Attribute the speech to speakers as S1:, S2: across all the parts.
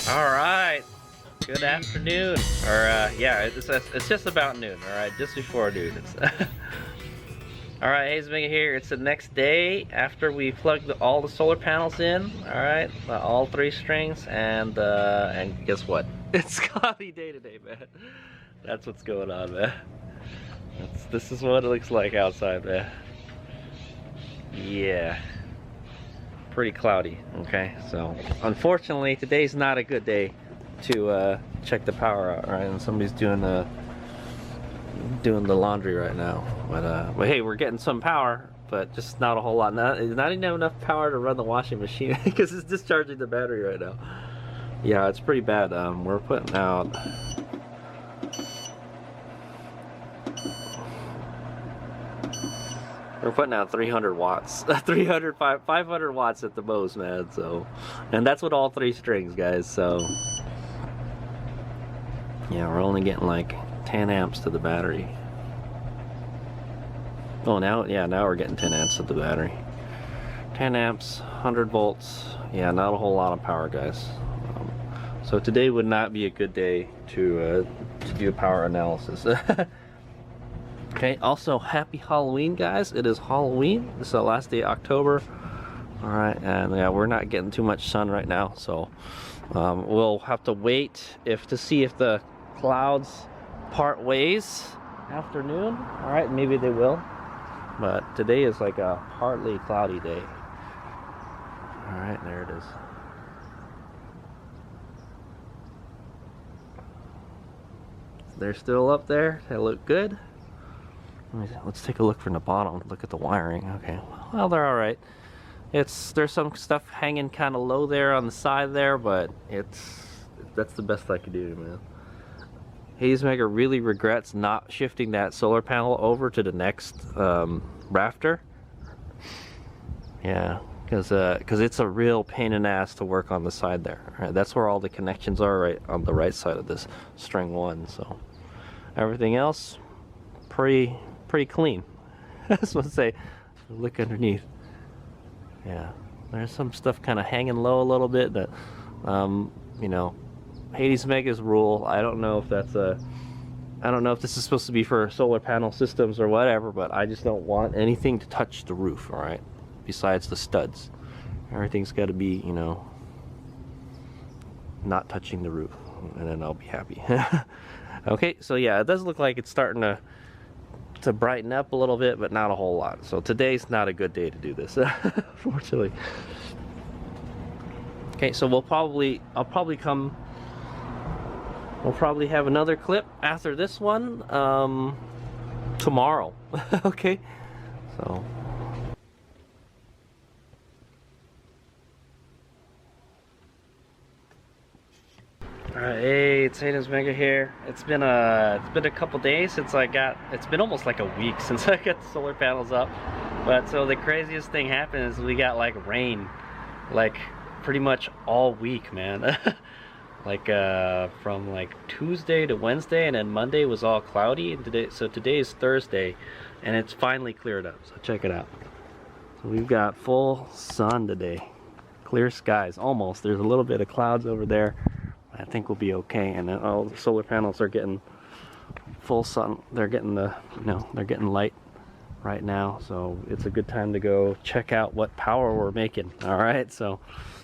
S1: Alright, good afternoon. Or, yeah, it's just about noon, alright? Just before noon. Alright, HadesOmega here. It's the next day after we plugged all the solar panels in, alright? All 3 strings, and guess what? It's cloudy day today, man. That's what's going on, man. This is what it looks like outside, man. Yeah. Pretty cloudy, okay? So, unfortunately, today's not a good day to check the power out, right? And somebody's doing the laundry right now. But hey, we're getting some power, but just not a whole lot. Not even enough power to run the washing machine because it's discharging the battery right now. Yeah, it's pretty bad. We're putting out 300 watts, 500 watts at the most, man. So, and that's with all 3 strings, guys. So, yeah, we're only getting like 10 amps to the battery. Oh, now we're getting 10 amps to the battery. 10 amps, 100 volts. Yeah, not a whole lot of power, guys. So today would not be a good day to do power analysis. Okay, also happy Halloween, guys. It is Halloween. This is the last day of October. Alright, and yeah, we're not getting too much sun right now, so we'll have to wait to see if the clouds part ways afternoon. Alright, maybe they will. But today is like a partly cloudy day. Alright, there it is. They're still up there. They look good. Let's take a look from the bottom. Look at the wiring. Okay, well, they're all right. There's some stuff hanging kind of low there on the side there, but that's the best I could do, man. HadesOmega really regrets not shifting that solar panel over to the next rafter. Yeah, because it's a real pain in the ass to work on the side there. Right, that's where all the connections are, right on the right side of this string 1. So everything else pretty clean. I just want to say, look underneath. Yeah, there's some stuff kind of hanging low a little bit that, you know, HadesOmega's rule. I don't know if this is supposed to be for solar panel systems or whatever, but I just don't want anything to touch the roof, all right? Besides the studs. Everything's got to be, you know, not touching the roof, and then I'll be happy. Okay, so yeah, it does look like it's starting to brighten up a little bit, but not a whole lot. So today's not a good day to do this, unfortunately. Okay, so we'll probably have another clip after this one tomorrow. Okay, so alright, hey, it's HadesOmega here. It's been a couple days since it's been almost like a week since I got the solar panels up. But so the craziest thing happened is we got like rain, like pretty much all week, man. Like from like Tuesday to Wednesday, and then Monday was all cloudy, and today is Thursday, and it's finally cleared up. So check it out. So we've got full sun today, clear skies almost. There's a little bit of clouds over there. I think we'll be okay, and then all the solar panels are getting full sun. They're getting they're getting light right now, so it's a good time to go check out what power we're making. All right, so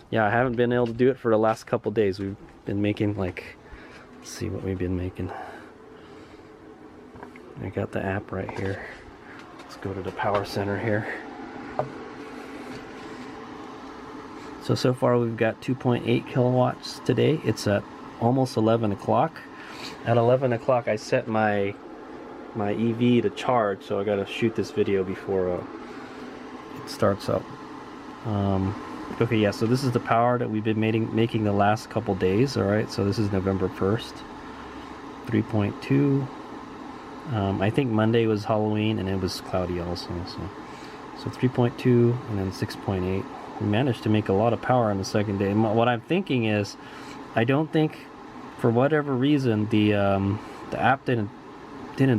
S1: yeah, I haven't been able to do it for the last couple days. We've been making like, let's see what we've been making. I got the app right here. Let's go to the power center here. So far we've got 2.8 kilowatts today. It's at almost 11 o'clock. At 11 o'clock I set my EV to charge, so I gotta shoot this video before it starts up. Okay, yeah, so this is the power that we've been making the last couple days. All right, so this is November 1st, 3.2. I think Monday was Halloween and it was cloudy also. So 3.2 and then 6.8. We managed to make a lot of power on the second day. What I'm thinking is, I don't think, for whatever reason, the app didn't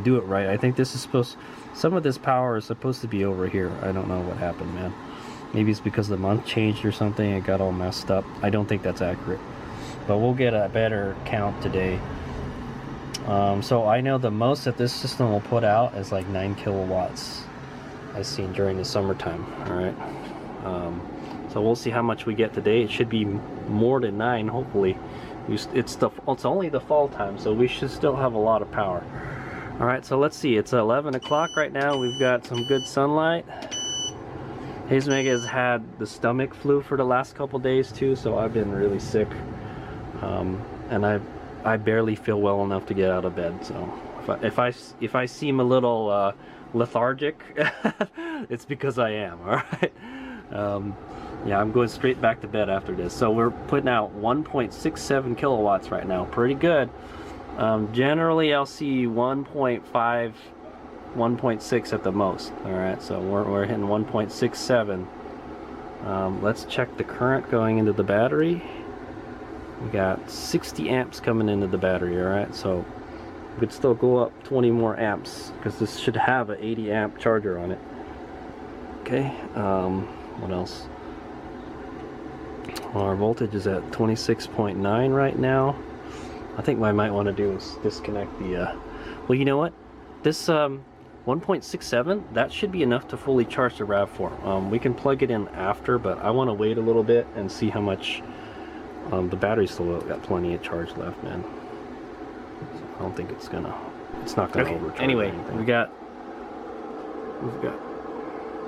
S1: do it right. I think this is some of this power is supposed to be over here. I don't know what happened, man. Maybe it's because the month changed or something. It got all messed up. I don't think that's accurate. but we'll get a better count today. So I know the most that this system will put out is like 9 kilowatts I've seen during the summertime. All right, so we'll see how much we get today. It should be more than 9, hopefully. It's only the fall time, so we should still have a lot of power. All right, so let's see. It's 11 o'clock right now. We've got some good sunlight. HadesOmega has had the stomach flu for the last couple days too, so I've been really sick, and I barely feel well enough to get out of bed. So if I seem a little lethargic, it's because I am. All right. Yeah, I'm going straight back to bed after this. So we're putting out 1.67 kilowatts right now. Pretty good. Generally, I'll see 1.5, 1.6 at the most. All right, so we're hitting 1.67. Let's check the current going into the battery. We got 60 amps coming into the battery. All right, so we could still go up 20 more amps because this should have an 80 amp charger on it. Okay. What else? Well, our voltage is at 26.9 right now. I think what I might want to do is disconnect the well, you know what, this 1.67, that should be enough to fully charge the RAV4. We can plug it in after, but I want to wait a little bit and see how much the battery's still got plenty of charge left, man. So I don't think it's not gonna overcharge. Anyway, we've got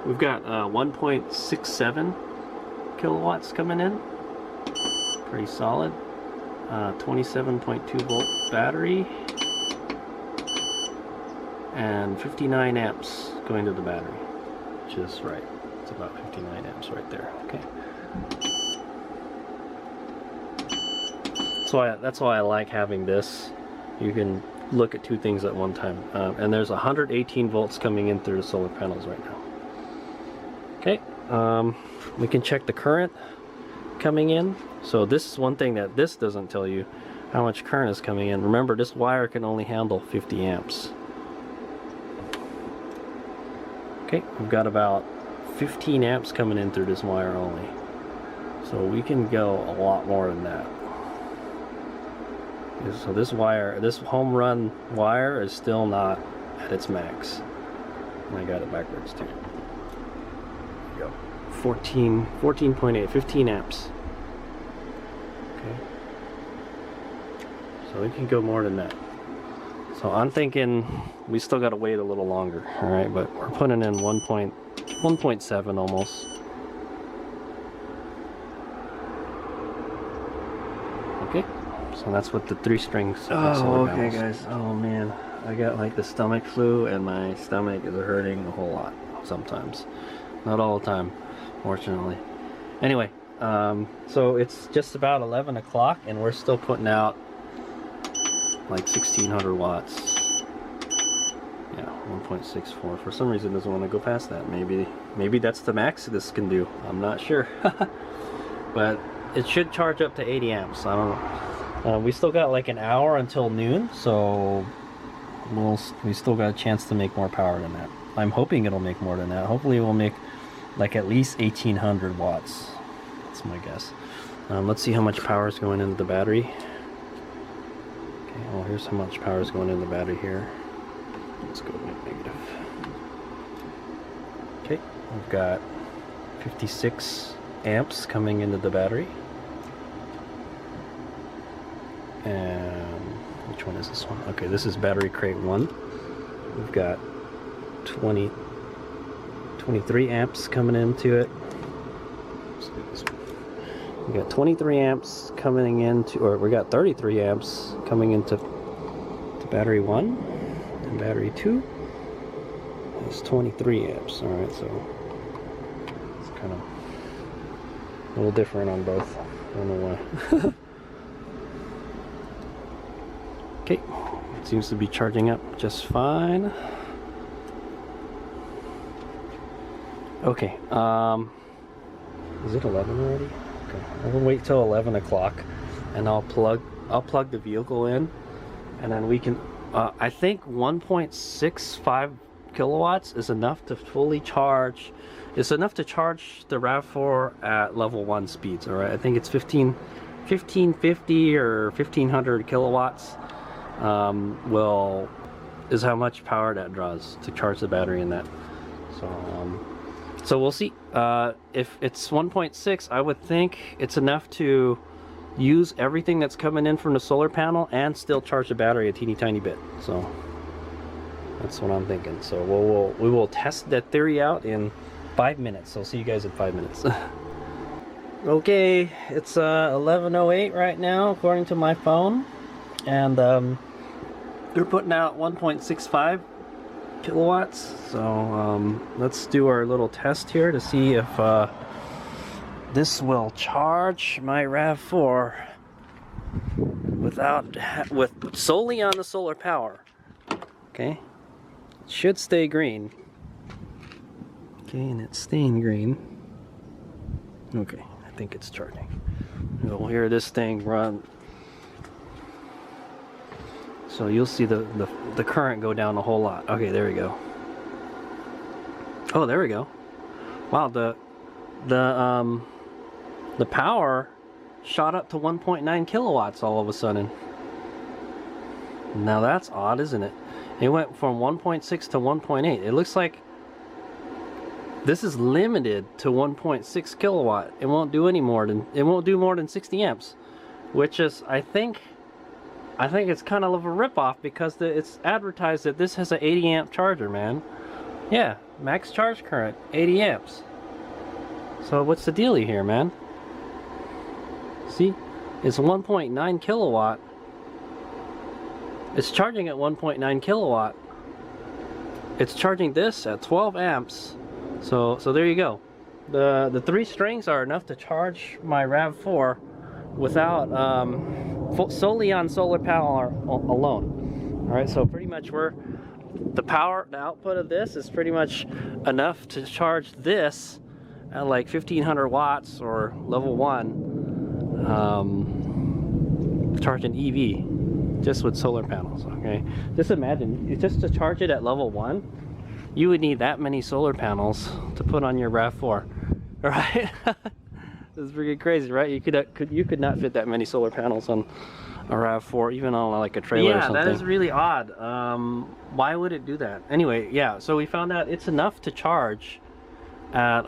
S1: 1.67 kilowatts coming in. Pretty solid. 27.2 volt battery and 59 amps going to the battery, which is right. It's about 59 amps right there. Okay. So that's why I like having this. You can look at two things at one time. And there's 118 volts coming in through the solar panels right now. Okay. We can check the current coming in. So this is one thing that this doesn't tell you, how much current is coming in. Remember, this wire can only handle 50 amps. Okay, we've got about 15 amps coming in through this wire only. So we can go a lot more than that. So this wire, this home run wire is still not at its max. And I got it backwards too. There you go. 14.8, 15 amps. Okay. So we can go more than that. So I'm thinking we still got to wait a little longer. All right, but we're putting in 1.7 almost. Okay. So that's what the 3 strings. Oh, okay, guys. Oh man, I got like the stomach flu, and my stomach is hurting a whole lot sometimes. Not all the time, fortunately. Anyway, so it's just about 11 o'clock, and we're still putting out like 1600 watts. Yeah, 1.64. For some reason, it doesn't want to go past that. Maybe that's the max this can do. I'm not sure. But it should charge up to 80 amps. I don't know. We still got like an hour until noon, so we still got a chance to make more power than that. I'm hoping it'll make more than that. Hopefully it will make like at least 1800 watts. That's my guess. Let's see how much power is going into the battery. Okay, well, here's how much power is going into the battery here. Let's go negative. Okay, we've got 56 amps coming into the battery. And which one is this one? Okay, this is battery crate 1. We've got 23 amps coming into it. Let's do this one. We got 23 amps coming into, or we got 33 amps coming into battery 1, and battery 2 is 23 amps. All right, so it's kind of a little different on both. I don't know why. Okay, it seems to be charging up just fine. Okay, is it 11 already? Okay, we'll wait till 11 o'clock, and I'll plug the vehicle in, and then we can. I think 1.65 kilowatts is enough to fully charge. It's enough to charge the RAV4 at level 1 speeds. All right, I think it's 15 1550 or 1500 kilowatts is how much power that draws to charge the battery in that. So we'll see. If it's 1.6, I would think it's enough to use everything that's coming in from the solar panel and still charge the battery a teeny tiny bit. So that's what I'm thinking. So we will test that theory out in 5 minutes. So I'll see you guys in 5 minutes. Okay, it's 11:08 right now according to my phone, and they're putting out 1.65 kilowatts. So let's do our little test here to see if this will charge my RAV4 with solely on the solar power. Okay, it should stay green. Okay, and it's staying green. Okay, I think it's charging. You'll hear this thing run. So you'll see the current go down a whole lot. Okay, there we go. Oh, there we go. Wow, the power shot up to 1.9 kilowatts all of a sudden. Now that's odd, isn't it? It went from 1.6 to 1.8. It looks like this is limited to 1.6 kilowatt. It won't do more than 60 amps, which is, I think it's kind of a ripoff because it's advertised that this has an 80 amp charger, man. Yeah, max charge current, 80 amps. So what's the dealie here, man? See, it's 1.9 kilowatt. It's charging at 1.9 kilowatt. It's charging this at 12 amps. So there you go. The 3 strings are enough to charge my RAV4 without solely on solar power alone. All right, so pretty much the output of this is pretty much enough to charge this at like 1500 watts or level 1, charge an EV just with solar panels. Okay, just imagine, just to charge it at level 1, you would need that many solar panels to put on your RAV4, right? This is pretty crazy, right? You could not fit that many solar panels on a RAV4, even on like a trailer or something. Yeah, that is really odd. Why would it do that? Anyway, yeah, so we found out it's enough to charge at,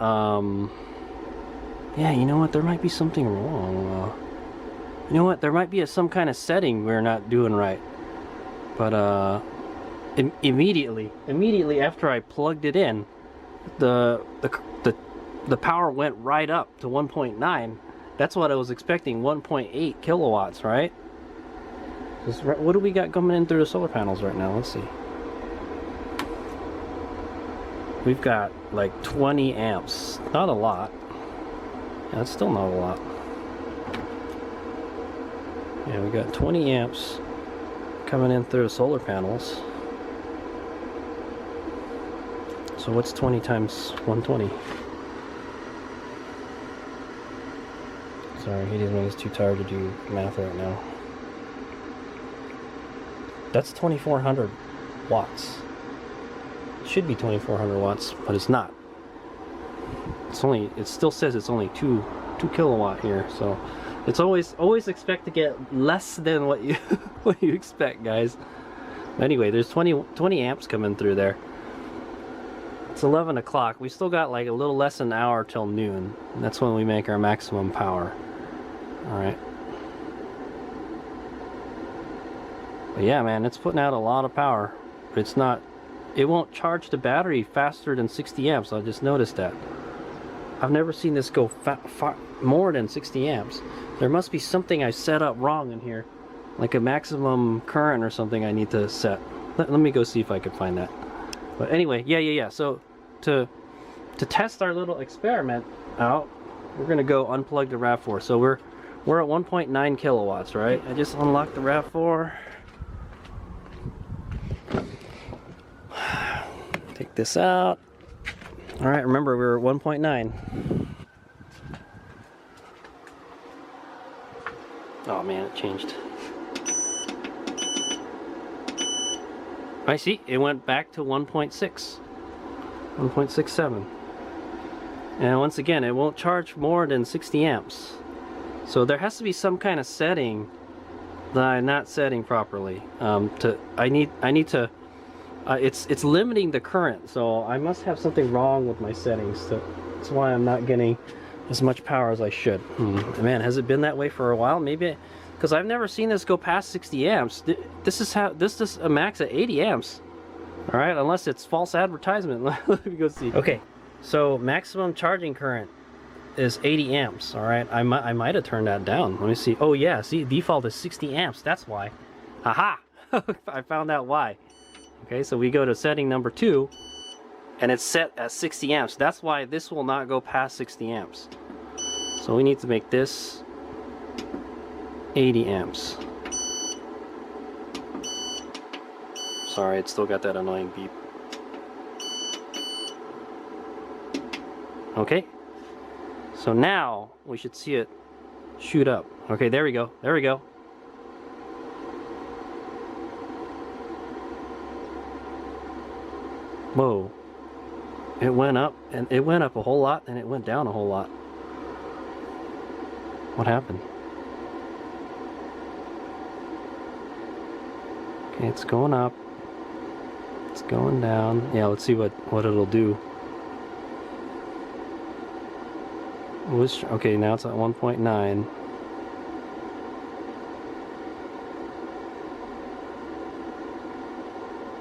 S1: yeah, you know what? There might be something wrong. You know what? There might be some kind of setting we're not doing right. But, immediately after I plugged it in, the power went right up to 1.9. That's what I was expecting, 1.8 kilowatts, right? What do we got coming in through the solar panels right now? Let's see. We've got like 20 amps. Not a lot. Yeah, it's still not a lot. Yeah, we got 20 amps coming in through the solar panels. So what's 20 times 120? Sorry, he's too tired to do math right now. That's 2400 watts. It should be 2400 watts, but it's not. It still says it's only 2 kilowatt here, so it's always expect to get less than what you what you expect, guys. Anyway, there's 20 amps coming through there. It's 11 o'clock. We still got like a little less than an hour till noon. And that's when we make our maximum power. Alright. But yeah, man, it's putting out a lot of power. But it won't charge the battery faster than 60 amps. I just noticed that. I've never seen this go more than 60 amps. There must be something I set up wrong in here. Like a maximum current or something I need to set. Let me go see if I can find that. But anyway, yeah. So to test our little experiment out, we're gonna go unplug the RAV4. So we're at 1.9 kilowatts, right? I just unlocked the RAV4. Take this out. All right, remember we were at 1.9. Oh man, it changed. I see, it went back to 1.67. And once again, it won't charge more than 60 amps. So there has to be some kind of setting that I'm not setting properly. I need to. It's limiting the current, so I must have something wrong with my settings. That's why I'm not getting as much power as I should. Man, has it been that way for a while? Maybe, because I've never seen this go past 60 amps. This is a max at 80 amps. All right, unless it's false advertisement. Let me go see. Okay, so maximum charging current is 80 amps. All right, I might have turned that down. Let me see. Oh yeah, see, default is 60 amps. That's why. Aha! I found out why. Okay, so we go to setting number 2, and it's set at 60 amps. That's why this will not go past 60 amps. So we need to make this 80 amps. Sorry, it's still got that annoying beep. Okay, so now we should see it shoot up. Okay, there we go. There we go. Whoa. It went up, and it went up a whole lot, and it went down a whole lot. What happened? Okay, it's going up. It's going down. Yeah, let's see what it'll do. Okay, now it's at 1.9.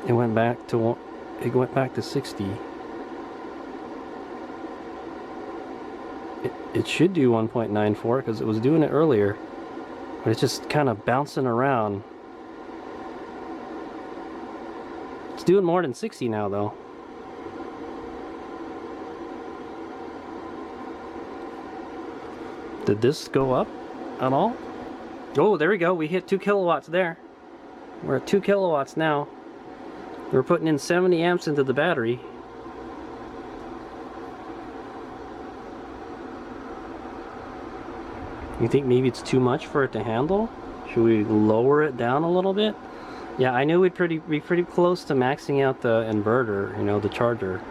S1: It went back to 60. It should do 1.94 because it was doing it earlier, but it's just kind of bouncing around. It's doing more than 60 now though. Did this go up at all? Oh, there we go. We hit 2 kilowatts there. We're at 2 kilowatts now. We're putting in 70 amps into the battery. You think maybe it's too much for it to handle? Should we lower it down a little bit? Yeah, I knew we'd be pretty close to maxing out the inverter, you know, the charger.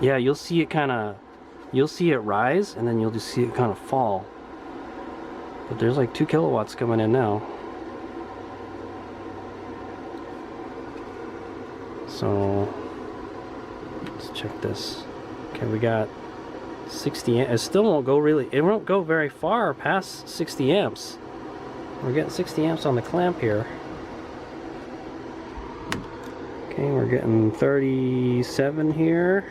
S1: Yeah, you'll see it rise, and then you'll just see it kind of fall. But there's like 2 kilowatts coming in now. So let's check this. Okay, we got 60 amps. It still won't go it won't go very far past 60 amps. We're getting 60 amps on the clamp here. Okay, we're getting 37 here.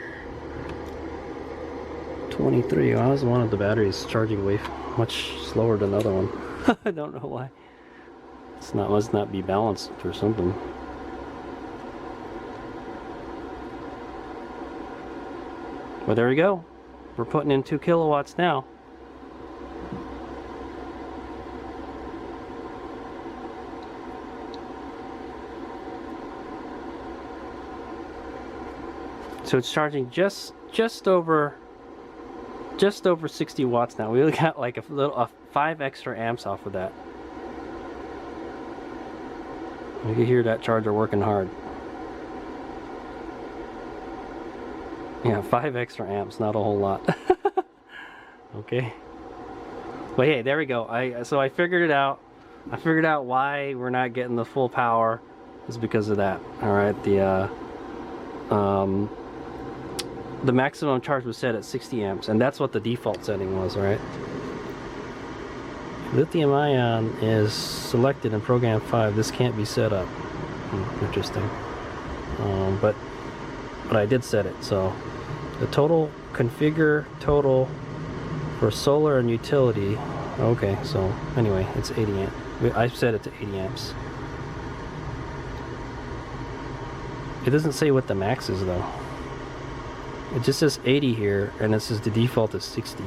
S1: 23. Well, that was one of the batteries charging way much slower than the other one. I don't know why. Must not be balanced or something. But there we go. We're putting in 2 kilowatts now. So it's charging just over 60 watts now. We only got like a 5 extra amps off of that. You can hear that charger working hard. Yeah, 5 extra amps, not a whole lot. Okay. But hey, there we go. So I figured it out. I figured out why we're not getting the full power is because of that. All right, the maximum charge was set at 60 amps, and that's what the default setting was, right? Lithium ion is selected in program 5. This can't be set up. Interesting. But I did set it. So the total configure total for solar and utility. Okay, so anyway, it's 80 amps. I set it to 80 amps. It doesn't say what the max is though. It just says 80 here, and it says the default is 60.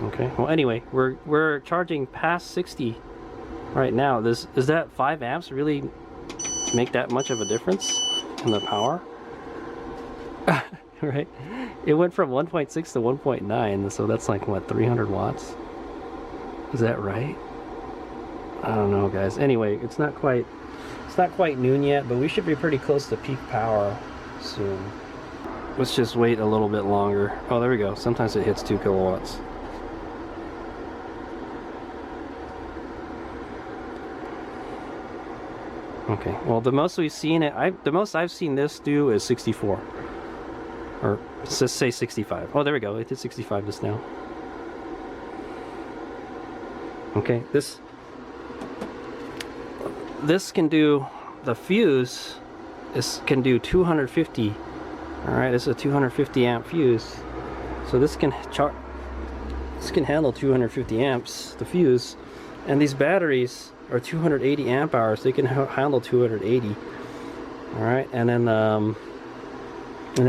S1: Okay. Well, anyway, we're charging past 60 right now. Does that 5 amps really make that much of a difference in the power? Right? It went from 1.6 to 1.9, so that's like what, 300 watts? Is that right? I don't know, guys. Anyway, it's not quite not quite noon yet, but we should be pretty close to peak power soon. Let's just wait a little bit longer. Oh, there we go. Sometimes it hits 2 kilowatts. Okay, well the most we've seen it, the most I've seen this do is 64. Or let's just say 65. Oh, there we go. It did 65 just now. Okay, this can do, the fuse can do 250. All right, this is a 250 amp fuse. So this can handle 250 amps, the fuse, and these batteries are 280 amp hours. They can handle 280. All right, and then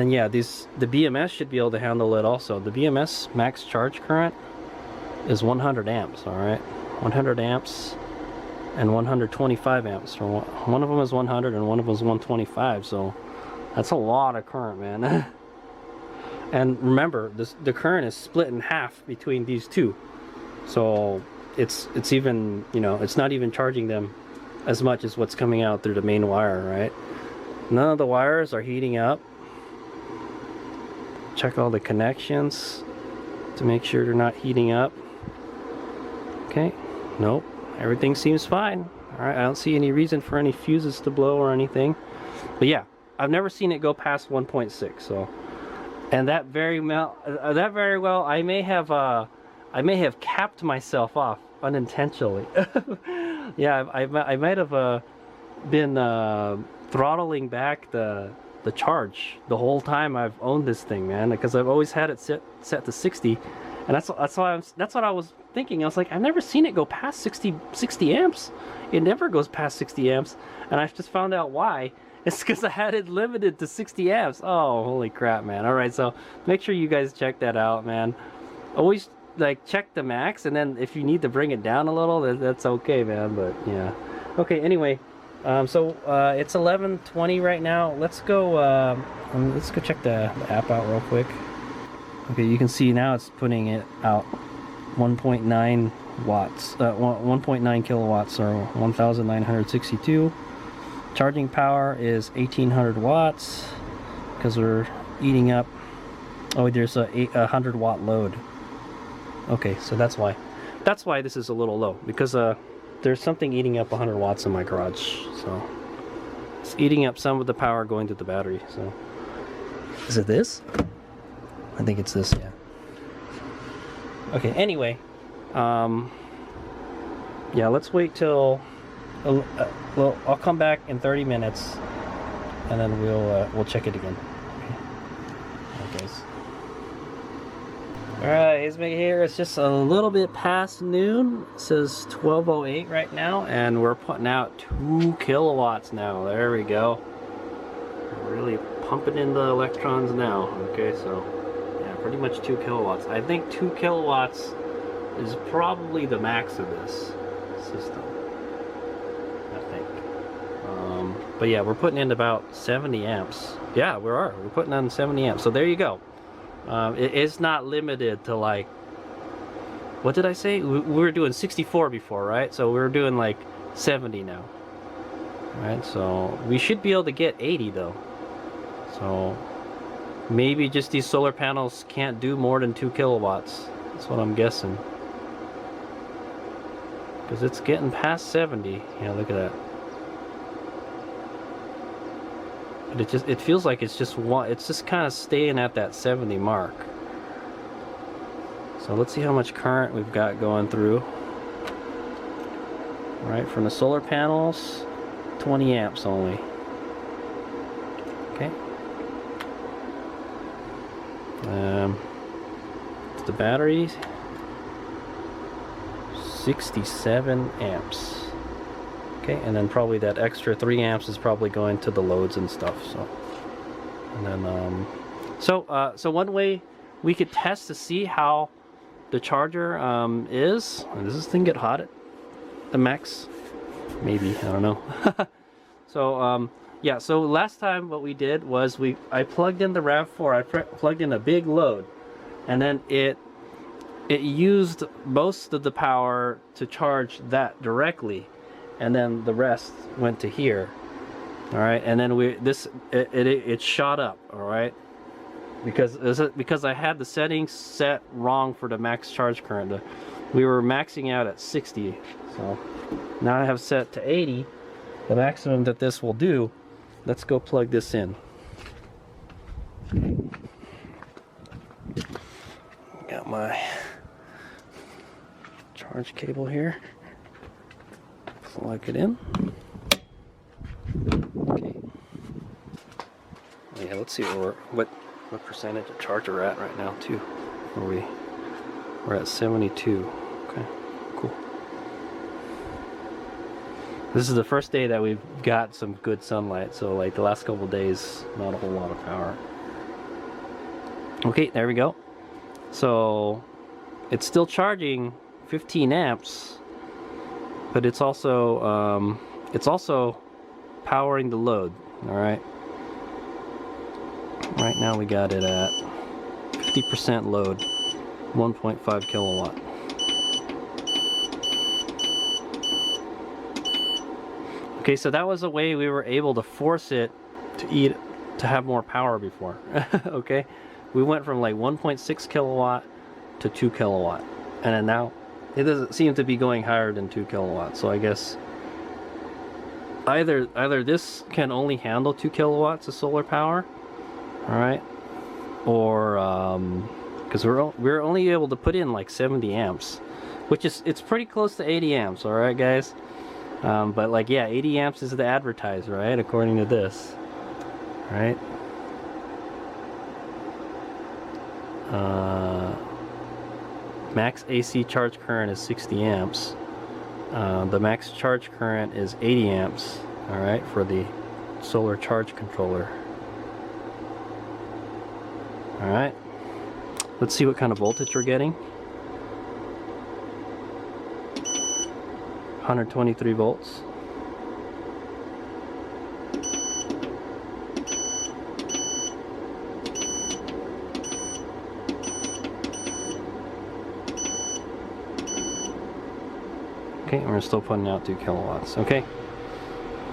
S1: yeah, the BMS should be able to handle it also. The BMS max charge current is 100 amps. All right, 100 amps and 125 amps. So one of them is 100 and one of them is 125. So that's a lot of current, man. And remember, the current is split in half between these two. So it's even, you know, it's not even charging them as much as what's coming out through the main wire, right? None of the wires are heating up. Check all the connections to make sure they're not heating up. Okay, nope, everything seems fine. All right, I don't see any reason for any fuses to blow or anything. But yeah, I've never seen it go past 1.6. So, and that very well, I may have capped myself off unintentionally. Yeah, I might have been throttling back the charge the whole time I've owned this thing, man, because I've always had it set to 60, and that's what I was thinking. I was like, I've never seen it go past 60 amps. It never goes past 60 amps, and I just found out why. It's because I had it limited to 60 amps. Oh, holy crap, man. All right, so make sure you guys check that out, man. Always like check the max, and then if you need to bring it down a little, that's okay, man. But yeah, okay, anyway, so it's 11:20 right now. Let's go check the app out real quick. Okay, you can see now it's putting it out 1.9 watts, 1.9 kilowatts, or 1962. Charging power is 1800 watts because we're eating up. Oh, there's a 100 watt load. Okay, so that's why this is a little low, because there's something eating up 100 watts in my garage. So it's eating up some of the power going to the battery. So is it this? I think it's this, yeah. Okay, anyway, yeah, let's wait till well, I'll come back in 30 minutes and then we'll check it again. Okay, guys. Alright, HadesOmega here. It's just a little bit past noon. It says 12:08 right now, and we're putting out 2 kilowatts now. There we go. We're really pumping in the electrons now. Okay, so yeah, pretty much 2 kilowatts. I think 2 kilowatts is probably the max of this system, I think. But yeah, we're putting in about 70 amps. Yeah, we're putting on 70 amps. So there you go. It is not limited to, like, what did I say? We were doing 64 before, right? So we're doing like 70 now. Right, so we should be able to get 80 though. So maybe just these solar panels can't do more than 2 kilowatts. That's what I'm guessing. Because it's getting past 70. Yeah, look at that. But it feels like it's just kind of staying at that 70 mark. So let's see how much current we've got going through. All right, from the solar panels, 20 amps only. Okay. The batteries, 67 amps. Okay, and then probably that extra 3 amps is probably going to the loads and stuff. So, and then so one way we could test to see how the charger is. Does this thing get hot at the max? Maybe, I don't know. So yeah, so last time what we did was I plugged in the RAV4. I plugged in a big load, and then it used most of the power to charge that directly. and then the rest went to here. All right, and then it shot up. All right, because I had the settings set wrong for the max charge current. We were maxing out at 60, so now I have set to 80, the maximum that this will do. Let's go plug this in. Got my charge cable here. Plug it in. Okay. Yeah, let's see what percentage of charge we're at right now too. We're at 72. Okay, cool. This is the first day that we've got some good sunlight, so like the last couple of days, not a whole lot of power. Okay, there we go. So it's still charging 15 amps, but it's also powering the load. All right. Right now we got it at 50% load, 1.5 kilowatt. Okay, so that was a way we were able to force it to have more power before. Okay, we went from like 1.6 kilowatt to 2 kilowatt, and then now it doesn't seem to be going higher than 2 kilowatts. So I guess either this can only handle 2 kilowatts of solar power, all right, or because we're only able to put in like 70 amps, which it's pretty close to 80 amps. All right, guys. But like, yeah, 80 amps is the advertised, right? According to this, right? Max AC charge current is 60 amps. The max charge current is 80 amps, all right, for the solar charge controller. All right, let's see what kind of voltage we're getting. 123 volts. Okay, we're still putting out 2 kilowatts. Okay.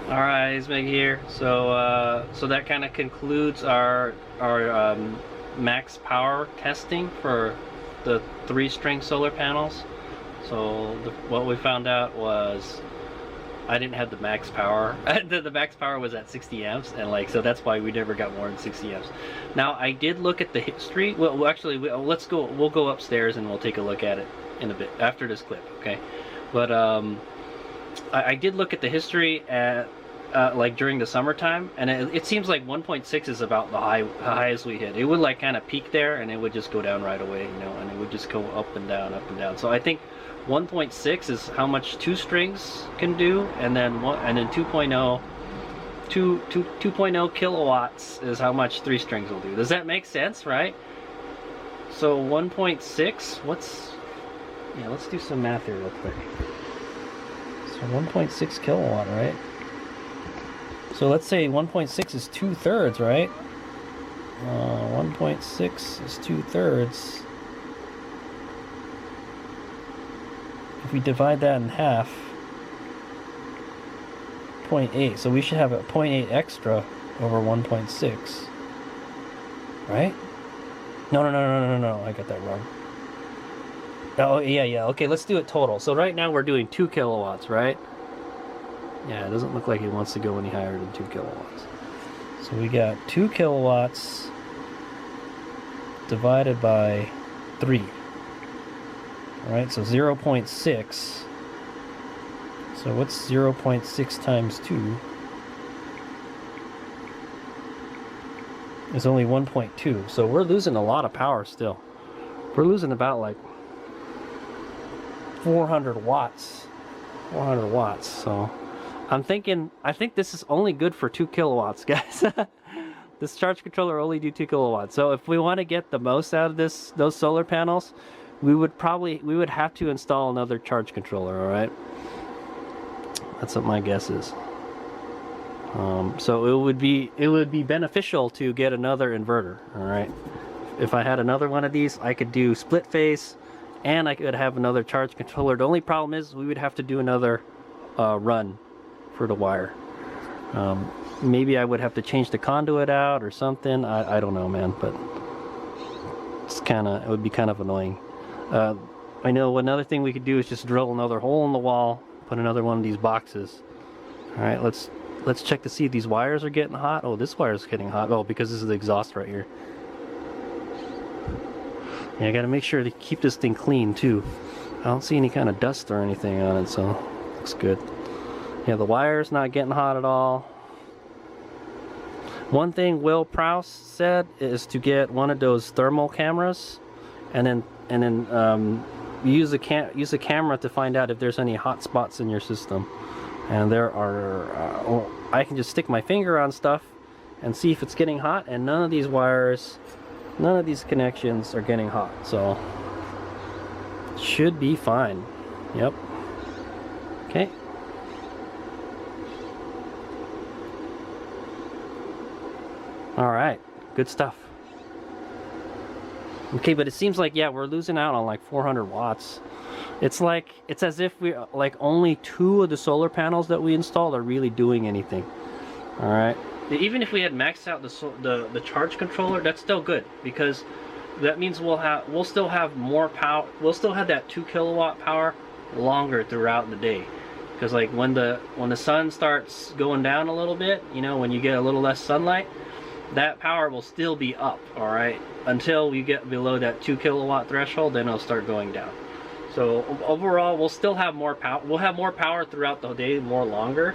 S1: All right, HadesOmega here. So that kind of concludes our max power testing for the 3-string solar panels. So what we found out was I didn't have the max power. The max power was at 60 amps, and like, so that's why we never got more than 60 amps. Now I did look at the history. Well, actually, let's go. We'll go upstairs and we'll take a look at it in a bit after this clip, okay? But I did look at the history at like during the summertime, and it seems like 1.6 is about the highest we hit. It would like kind of peak there, and it would just go down right away, you know, and it would just go up and down, up and down. So I think 1.6 is how much 2 strings can do, and then 2.0 kilowatts is how much 3 strings will do. Does that make sense, right? So 1.6, yeah, let's do some math here real quick. So 1.6 kilowatt, right? So let's say 1.6 is 2/3, right? 1.6 is 2/3. If we divide that in half, 0.8. So we should have a 0.8 extra over 1.6, right? No. I got that wrong. Oh, yeah. Okay, let's do it total. So right now we're doing 2 kilowatts, right? Yeah, it doesn't look like it wants to go any higher than 2 kilowatts. So we got 2 kilowatts divided by 3. All right, so 0.6. So what's 0.6 times 2? It's only 1.2. So we're losing a lot of power still. We're losing about like 400 watts. 400 watts. So I think this is only good for 2 kilowatts, guys. This charge controller only do 2 kilowatts. So if we want to get the most out of those solar panels, we would have to install another charge controller. All right, that's what my guess is. So it would be beneficial to get another inverter. All right, if I had another one of these, I could do split phase, and I could have another charge controller. The only problem is we would have to do another run for the wire. Maybe I would have to change the conduit out or something. I don't know, man, but it would be kind of annoying. I know another thing we could do is just drill another hole in the wall, put another one of these boxes. All right, let's check to see if these wires are getting hot. Oh, this wire is getting hot. Oh, because this is the exhaust right here. Yeah, I got to make sure to keep this thing clean too. I don't see any kind of dust or anything on it, so looks good. Yeah, the wire's not getting hot at all. One thing Will Prowse said is to get one of those thermal cameras, and then use a camera to find out if there's any hot spots in your system. And there are, I can just stick my finger on stuff and see if it's getting hot, and none of these wires, none of these connections are getting hot, so should be fine. Yep. Okay. All right, good stuff. Okay, but it seems like, yeah, we're losing out on like 400 watts. It's as if we only 2 of the solar panels that we installed are really doing anything. All right. Even if we had maxed out the charge controller, that's still good, because that means we'll still have more power. We'll still have that 2 kilowatt power longer throughout the day. Because like when the sun starts going down a little bit, you know, when you get a little less sunlight, that power will still be up, all right, until we get below that 2 kilowatt threshold. Then it'll start going down. So overall, we'll still have more power. We'll have more power throughout the day, more longer.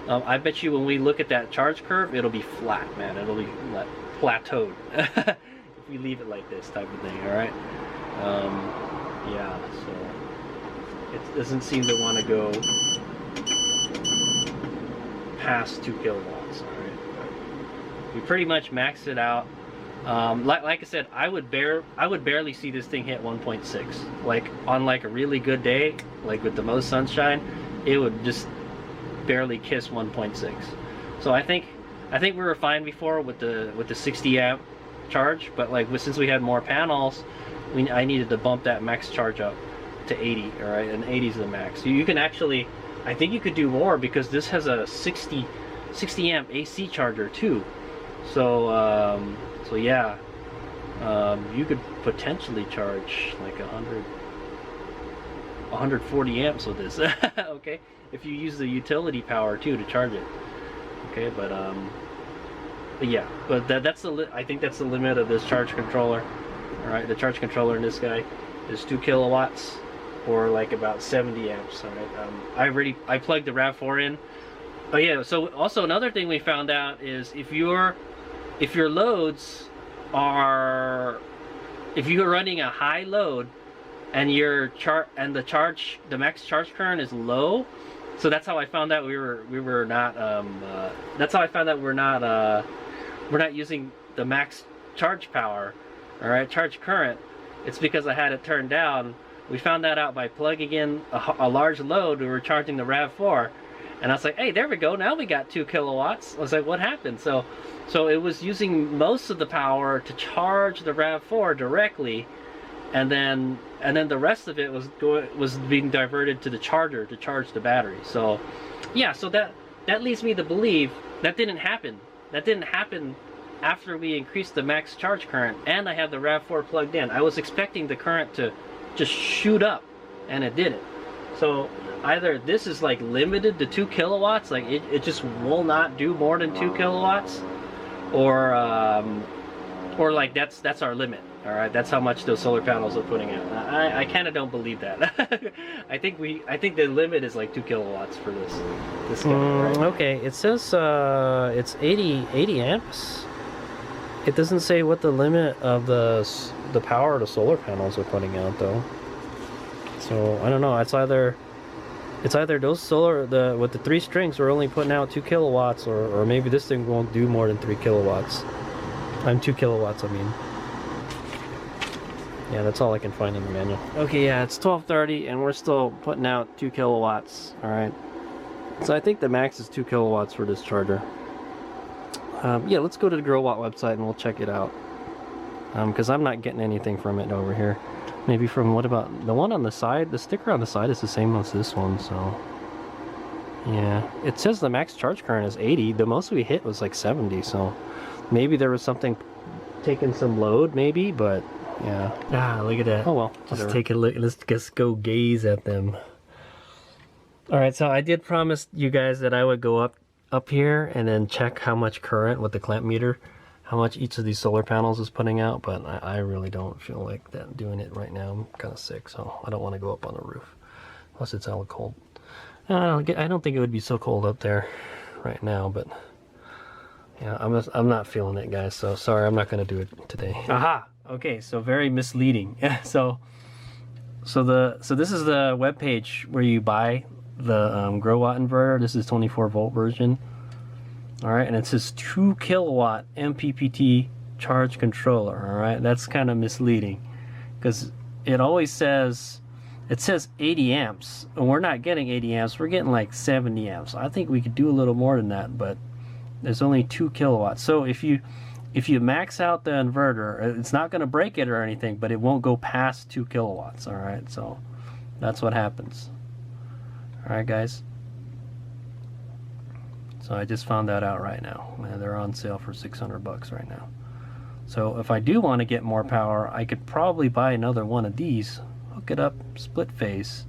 S1: I bet you when we look at that charge curve, it'll be flat, man. It'll be like plateaued if we leave it like this type of thing. All right. Yeah. So it doesn't seem to want to go past 2 kilowatts. All right. But we pretty much maxed it out. Like I said, I would barely see this thing hit 1.6. Like on like a really good day, like with the most sunshine, it would just barely kiss 1.6. So I think we were fine before with the 60 amp charge, but like since we had more panels, I needed to bump that max charge up to 80. All right, and 80 is the max. So you can actually, I think you could do more, because this has a 60 amp AC charger too. So so yeah, you could potentially charge like 140 amps with this. Okay, if you use the utility power too to charge it. Okay, but yeah, but I think that's the limit of this charge controller. All right, the charge controller in this guy is 2 kilowatts, or like about 70 amps. All right, I plugged the RAV4 in. Oh yeah, so also another thing we found out is if your loads are, if you're running a high load and the max charge current is low, so that's how I found out we're not using the max charge power, all right, charge current. It's because I had it turned down. We found that out by plugging in a large load. We were charging the RAV4, and I was like, hey, there we go, now we got 2 kilowatts. I was like, what happened? So it was using most of the power to charge the RAV4 directly, and then the rest of it was being diverted to the charger to charge the battery. So yeah, so that leads me to believe that didn't happen. That didn't happen after we increased the max charge current and I had the RAV4 plugged in. I was expecting the current to just shoot up, and it didn't. So either this is like limited to 2 kilowatts, like it just will not do more than 2 kilowatts, or like that's our limit. All right, that's how much those solar panels are putting out. I kind of don't believe that. I think the limit is like 2 kilowatts for this guy, right? Okay, it says it's 80 amps. It doesn't say what the limit of the power the solar panels are putting out though. So I don't know. It's either those with the 3 strings are only putting out 2 kilowatts, or maybe this thing won't do more than 3 kilowatts. 2 kilowatts, I mean. Yeah, that's all I can find in the manual. Okay, yeah, it's 12:30 and we're still putting out 2 kilowatts. All right. So I think the max is 2 kilowatts for this charger. Yeah, let's go to the GrowWatt website and we'll check it out. Because I'm not getting anything from it over here. Maybe from, what about the one on the side? The sticker on the side is the same as this one, so Yeah, it says the max charge current is 80. The most we hit was like 70, so maybe there was something taking some load, maybe, but yeah. Ah, look at that. Oh well, just take a look. Let's just go gaze at them. All right, so I did promise you guys that I would go up here and then check how much current with the clamp meter, how much each of these solar panels is putting out, but I really don't feel like that doing it right now. I'm kind of sick, so I don't want to go up on the roof. Plus it's hella cold. I don't think it would be so cold up there right now, but yeah, I'm not feeling it, guys, so sorry, I'm not going to do it today. Aha! Okay, so very misleading. so this is the web page where you buy the grow watt inverter. This is 24 volt version. All right, and it says 2 kilowatt MPPT charge controller. All right, that's kind of misleading because it always says 80 amps, and we're not getting 80 amps. We're getting like 70 amps. I think we could do a little more than that, but there's only 2 kilowatts. So if you max out the inverter, it's not going to break it or anything, but it won't go past 2 kilowatts. All right, so that's what happens. All right, guys. So I just found that out right now. And they're on sale for 600 bucks right now. So if I do want to get more power, I could probably buy another one of these, hook it up split phase,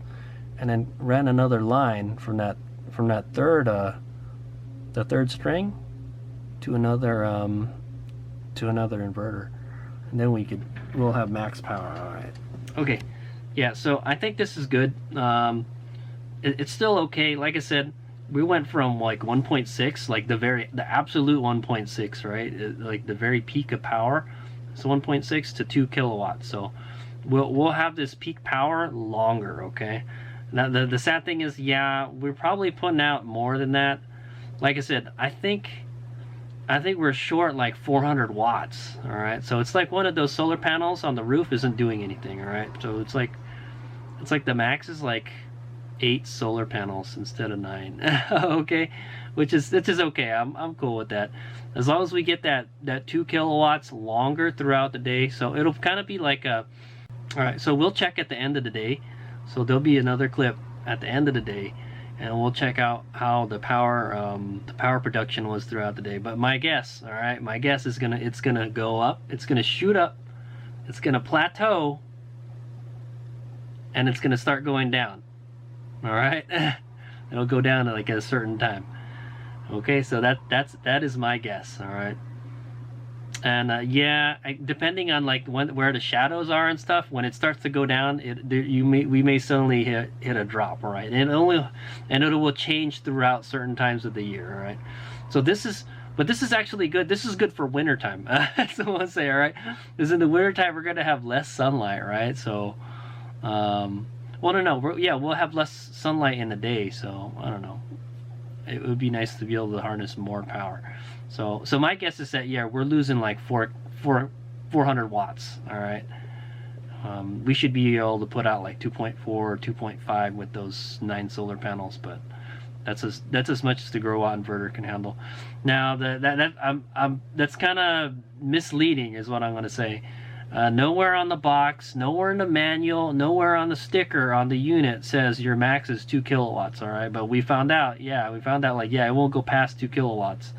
S1: and then run another line from that third the third string to another inverter, and then we'll have max power. All right. Okay. Yeah. So I think this is good. It's still okay. Like I said, we went from like 1.6, like the absolute 1.6, right? Like the very peak of power. So 1.6 to 2 kilowatts. So we'll have this peak power longer. Okay. Now the sad thing is, yeah, we're probably putting out more than that. Like I said, I think we're short like 400 watts. All right. So it's like one of those solar panels on the roof isn't doing anything. All right. So it's like the max is like 8 solar panels instead of 9. Okay, which is okay. I'm cool with that, as long as we get that 2 kilowatts longer throughout the day. So it'll kind of be like a, all right, so we'll check at the end of the day. So there'll be another clip at the end of the day, and we'll check out how the power production was throughout the day. But my guess, all right, my guess is it's gonna go up, it's gonna shoot up, it's gonna plateau, and it's gonna start going down. All right. It'll go down at like a certain time. Okay, so that is my guess. All right. And yeah, depending on like where the shadows are and stuff, when it starts to go down, we may suddenly hit a drop. All right, and it will change throughout certain times of the year. All right. So this is actually good. This is good for wintertime. That's what I want to say. All right, because in the wintertime we're gonna have less sunlight. Right. So well, no, we'll have less sunlight in the day, so I don't know. It would be nice to be able to harness more power. So my guess is that, yeah, we're losing like 400 watts. All right. We should be able to put out like 2.4 or 2.5 with those 9 solar panels, but that's as much as the grow watt inverter can handle. Now that's kind of misleading, is what I'm going to say. Nowhere on the box, nowhere in the manual, nowhere on the sticker on the unit says your max is 2 kilowatts. All right, but we found out like, yeah, it won't go past 2 kilowatts.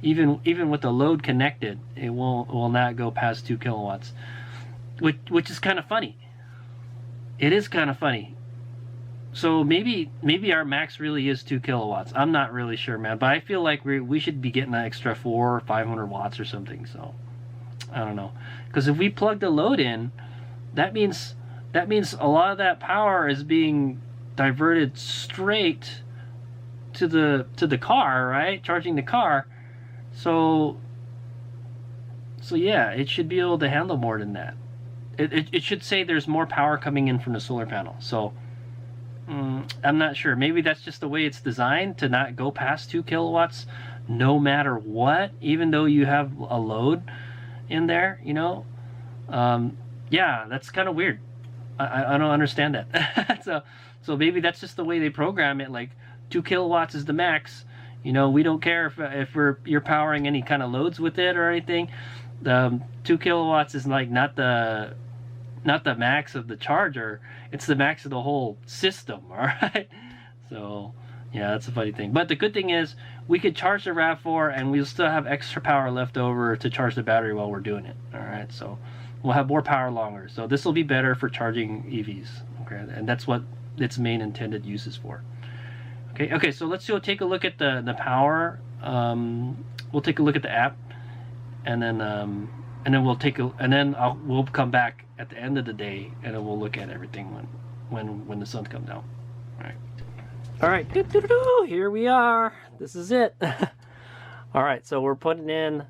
S1: Even with the load connected, it will not go past 2 kilowatts, which is kind of funny. It is kind of funny. So maybe our max really is 2 kilowatts. I'm not really sure, man, but I feel like we should be getting an extra 400 or 500 watts or something. So I don't know, because if we plug the load in, that means a lot of that power is being diverted straight to the car, right? Charging the car. So yeah, it should be able to handle more than that. It should say there's more power coming in from the solar panel. So I'm not sure. Maybe that's just the way it's designed, to not go past 2 kilowatts no matter what, even though you have a load in there, you know. Yeah, that's kind of weird. I don't understand that. so maybe that's just the way they program it. Like 2 kilowatts is the max. You know, we don't care if you're powering any kind of loads with it or anything. 2 kilowatts is like not the max of the charger. It's the max of the whole system. All right. So Yeah, that's a funny thing. But the good thing is we could charge the RAV4 and we'll still have extra power left over to charge the battery while we're doing it. All right, so we'll have more power longer. So this will be better for charging EVs. Okay, and that's what its main intended use is for. Okay, so let's take a look at the power. We'll take a look at the app, and then we'll come back at the end of the day, and then we'll look at everything when the sun comes down. All right, here we are. This is it. All right, so we're putting in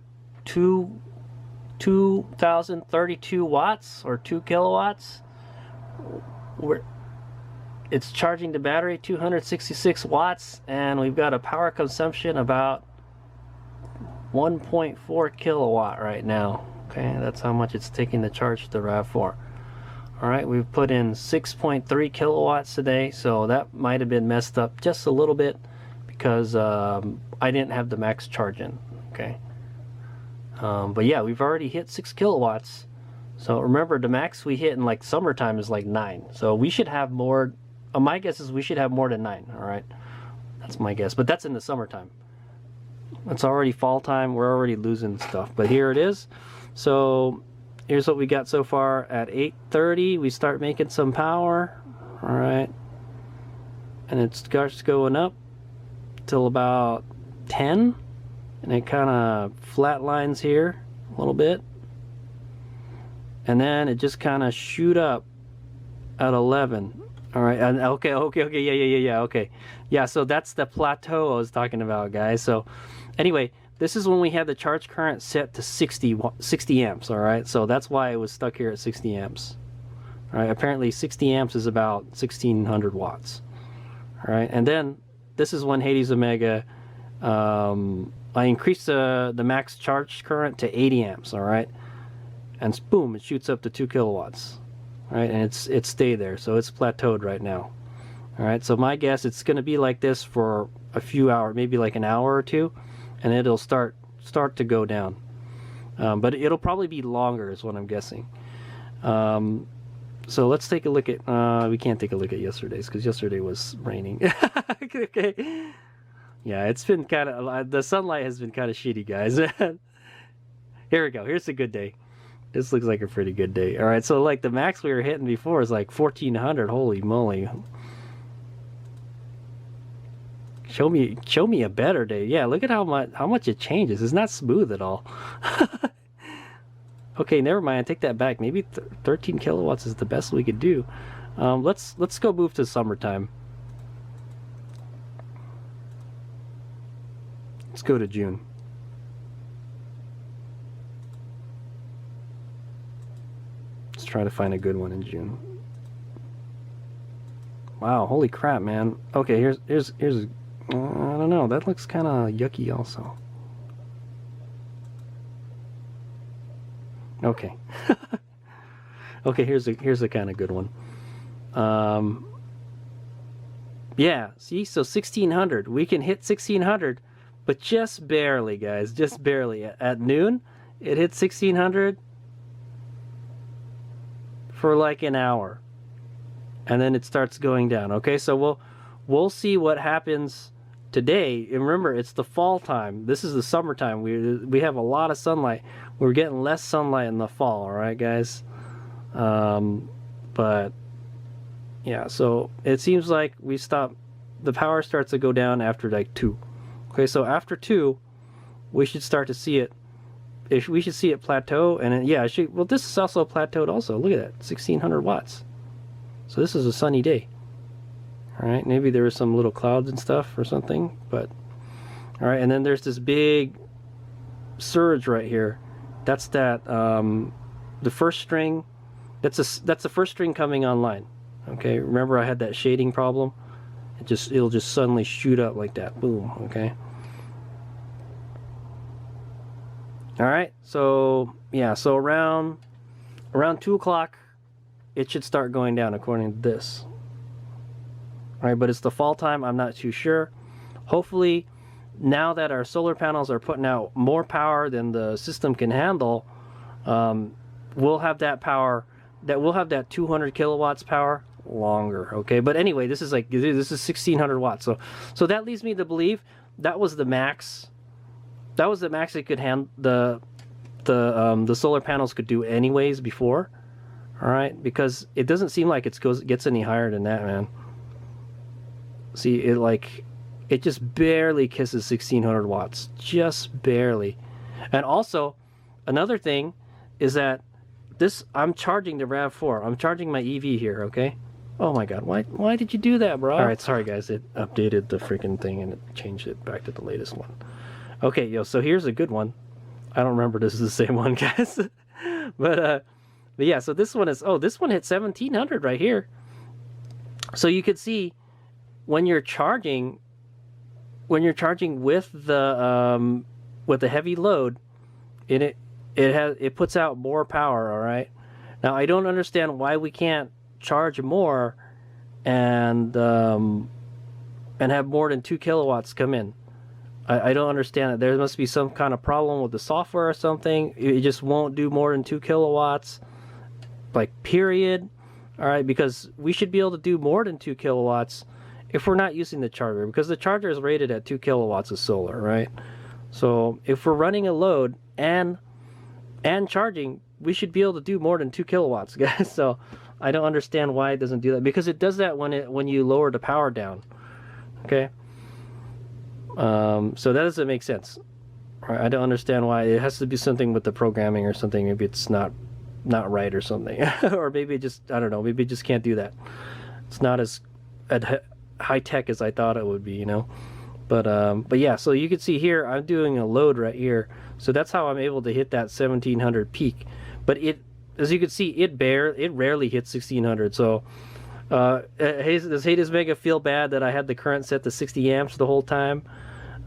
S1: 2,032 watts or 2 kilowatts. It's charging the battery 266 watts, and we've got a power consumption about 1.4 kilowatt right now. Okay, that's how much it's taking to charge the RAV4. All right, we've put in 6.3 kilowatts today, so that might have been messed up just a little bit because I didn't have the max charge in. Okay, but yeah, we've already hit 6 kilowatts. So remember, the max we hit in like summertime is like 9. So we should have more. My guess is we should have more than 9. All right, that's my guess, but that's in the summertime. It's already fall time. We're already losing stuff, but here it is. So here's what we got so far. At 8:30 we start making some power. All right, and it starts going up till about 10, and it kind of flatlines here a little bit, and then it just kind of shoot up at 11. All right, and okay, yeah, okay, yeah. So that's the plateau I was talking about, guys. So anyway, this is when we had the charge current set to 60 amps. All right, so that's why it was stuck here at 60 amps. All right, apparently 60 amps is about 1,600 watts. All right, and then this is when HadesOmega, I increased the max charge current to 80 amps. All right, and boom, it shoots up to 2 kilowatts. All right, and it's stayed there, so it's plateaued right now. All right, so my guess it's going to be like this for a few hours, maybe like an hour or two, and it'll start to go down. But it'll probably be longer, is what I'm guessing. So let's take a look at. We can't take a look at yesterday's because yesterday was raining. Okay. Yeah, it's been kind of the sunlight has been kind of shitty, guys. Here we go. Here's a good day. This looks like a pretty good day. All right, so like the max we were hitting before is like 1,400. Holy moly! Show me a better day. Yeah, look at how much it changes. It's not smooth at all. Okay, never mind. I take that back. Maybe 13 kilowatts is the best we could do. Let's go move to summertime. Let's go to June. Let's try to find a good one in June. Wow, holy crap, man. Okay, here's I don't know. That looks kind of yucky also. Okay. Okay, here's a kind of good one. Yeah, see, so 1,600. We can hit 1,600, but just barely, guys, just barely. At noon, it hit 1,600 for like an hour, and then it starts going down. Okay, so we'll see what happens today. And remember, it's the fall time. This is the summertime. We have a lot of sunlight. We're getting less sunlight in the fall. All right, guys. But yeah, so it seems like the power starts to go down after like 2. Okay, so after 2, we should start to see it. We should see it plateau, and then, yeah, well, this is also plateaued also. Look at that, 1,600 watts. So this is a sunny day. All right, maybe there was some little clouds and stuff or something, but all right. And then there's this big surge right here. That's the first string. That's the first string coming online. Okay, remember I had that shading problem. It'll just suddenly shoot up like that. Boom. Okay. All right, so yeah, so around 2 o'clock, it should start going down according to this. All right, but it's the fall time. I'm not too sure. Hopefully, now that our solar panels are putting out more power than the system can handle, we'll have that power. We'll have that 200 kilowatts power
S2: longer. Okay, but anyway, this is 1600 watts. So that leads me to believe that was the max. That was the max it could handle, the solar panels could do anyways before. All right, because it doesn't seem like it gets any higher than that, man. See, it just barely kisses 1600 watts, just barely. And also, another thing is that I'm charging the RAV4. I'm charging my EV here, okay? Oh my God, why did you do that, bro? All right, sorry guys, it updated the freaking thing and it changed it back to the latest one. Okay, yo, so here's a good one. I don't remember this is the same one, guys. But yeah, so this one hit 1700 right here. So you could see when you're charging with the heavy load, it puts out more power. All right. Now I don't understand why we can't charge more and have more than 2 kilowatts come in. I don't understand it. There must be some kind of problem with the software or something. It just won't do more than 2 kilowatts, like period. All right, because we should be able to do more than 2 kilowatts if we're not using the charger, because the charger is rated at 2 kilowatts of solar, right? So if we're running a load and charging, we should be able to do more than 2 kilowatts, guys. So I don't understand why it doesn't do that, because it does that when you lower the power down. Okay. So that doesn't make sense. Right? I don't understand why. It has to be something with the programming or something. Maybe it's not right or something. Or maybe it just, I don't know, maybe it just can't do that. It's not as high tech as I thought it would be, you know. But yeah, so you can see here I'm doing a load right here. So that's how I'm able to hit that 1700 peak. But as you can see, it rarely hits 1600. So does HadesOmega feel bad that I had the current set to 60 amps the whole time?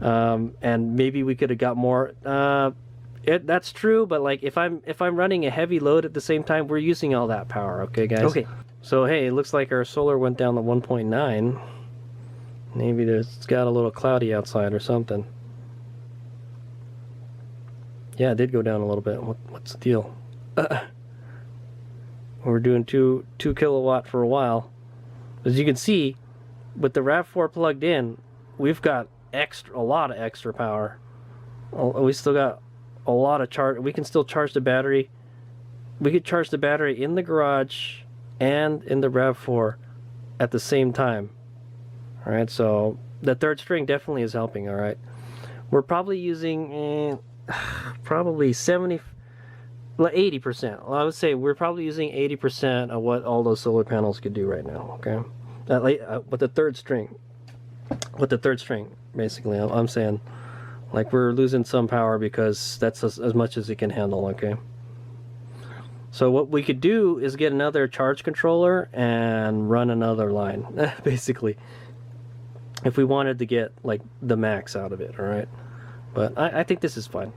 S2: And maybe we could have got more. That's true, but like if I'm running a heavy load at the same time, we're using all that power. Okay, guys. Okay. So hey, it looks like our solar went down to 1.9. Maybe it's got a little cloudy outside or something. Yeah, it did go down a little bit. What's the deal? We're doing 2 kilowatt for a while. As you can see, with the RAV4 plugged in, we've got a lot of extra power. We still got a lot of charge. We can still charge the battery. We could charge the battery in the garage and in the RAV4 at the same time. All right, so the third string definitely is helping. All right, we're probably using probably 80%. Well, I would say we're probably using 80% of what all those solar panels could do right now. Okay, with the third string. Basically, I'm saying, like, we're losing some power because that's as much as it can handle. Okay. So what we could do is get another charge controller and run another line, basically, if we wanted to get like the max out of it. All right, but I think this is fine.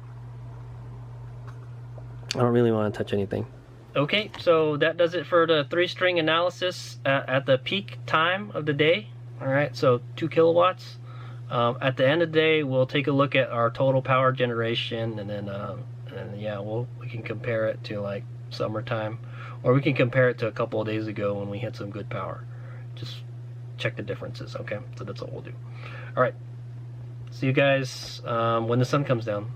S2: I don't really want to touch anything. Okay, so that does it for the 3-string analysis at the peak time of the day. All right, so 2 kilowatts. At the end of the day, we'll take a look at our total power generation, and then yeah, we can compare it to like summertime, or we can compare it to a couple of days ago when we had some good power. Just check the differences. Okay, so that's what we'll do. All right, see you guys when the sun comes down.